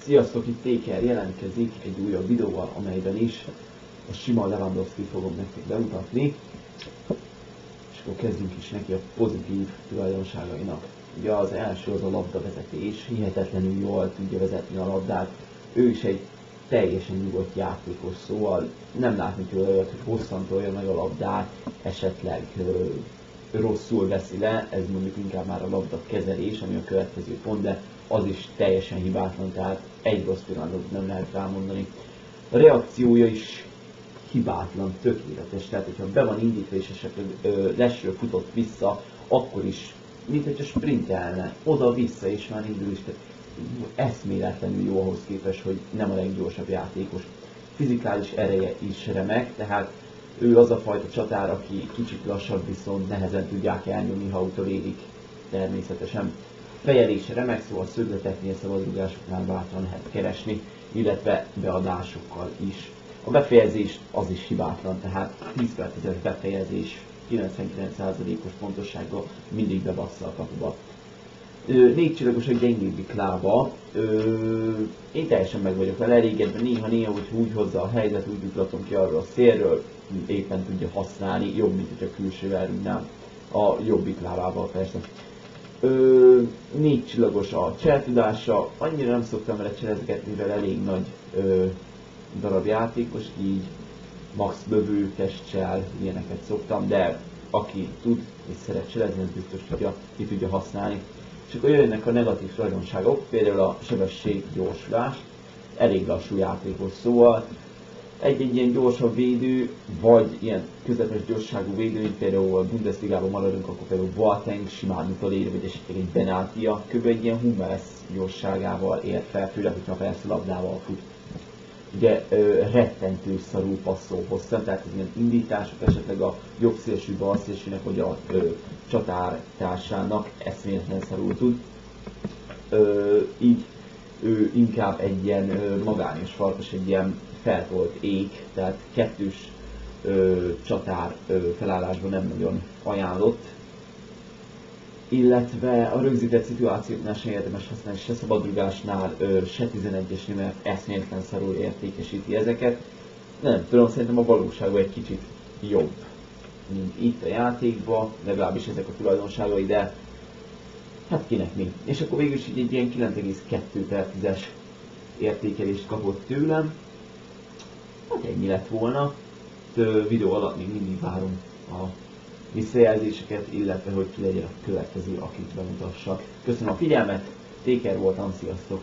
Sziasztok, itt Téker jelentkezik egy újabb videóval, amelyben is a sima Lewandowski fogom nektek bemutatni. És akkor kezdjünk is neki a pozitív tulajdonságainak. Ugye az első az a labdavezetés, hihetetlenül jól tudja vezetni a labdát. Ő is egy teljesen nyugodt játékos, szóval nem látni tőle olyat, hogy hosszan tolja meg a labdát, esetleg rosszul veszi le, ez mondjuk inkább már a labda kezelés, ami a következő pont, de az is teljesen hibátlan, tehát egy rossz pillanatot nem lehet rámondani. A reakciója is hibátlan, tökéletes, tehát hogyha be van indítva és esetleg lesről futott vissza, akkor is, mint hogyha sprintelne, oda-vissza és már indul is, tehát eszméletlenül jó ahhoz képest, hogy nem a leggyorsabb játékos. Fizikális ereje is remek, tehát ő az a fajta csatár, aki kicsit lassabb, viszont nehezen tudják elnyomni, ha utolérik természetesen. Fejelése remek, szóval szögleteknél, szabadrugásoknál bátran lehet keresni, illetve beadásokkal is. A befejezés az is hibátlan, tehát 10/10-es befejezés, 99%-os pontossággal mindig bebassza a kapuba. 4 csillagos a gyengébbik lába, én teljesen meg vagyok vele elégedve, néha, hogy úgy hozza a helyzet, úgy ugratom ki arra a szélről, éppen tudja használni, jobb, mint hogyha külsővel rúgnám a jobbik lábával persze. 4 csillagos a cseltudása, annyira nem szoktam vele cselezgetni, mivel elég nagy darab játékos, így max bövő, testcsel, ilyeneket szoktam, de aki tud és szeret cselezni, az biztos ki tudja használni. És akkor jönnek a negatív tulajdonságok, például a sebesség, gyorsulás, elég lassú játékos, szóval egy ilyen gyorsabb védő, vagy ilyen közepes gyorságú védő, mint például a Bundesligában maradunk, akkor például Boateng simán utolér, vagy esetleg egy Benatia, kb. Egy ilyen Hummels gyorságával ér fel, főleg, hogyha persze labdával fut. Ugye rettentő szarul passzol hosszan, tehát az ilyen indítások esetleg a jobb szélső, bal szélsőnek, vagy a csatártársának eszméletlen szarul tud. Így ő inkább egy ilyen magányos farkas, egy ilyen feltolt ég, tehát kettős csatár felállásban nem nagyon ajánlott. Illetve a rögzített szituációknál se érdemes használni, se szabadrugásnál, se 11-esnél, mert eszméletlen szarul értékesíti ezeket. Nem tudom, szerintem a valóságban egy kicsit jobb, mint itt a játékban, legalábbis ezek a tulajdonságai, de hát kinek mi. És akkor végül is így egy ilyen 9,2/10-es értékelést kapott tőlem. Hát ennyi lett volna. Videó alatt még mindig várom a visszajelzéseket, illetve hogy ki legyen a következő, akit bemutassak. Köszönöm a figyelmet, Téker voltam, sziasztok!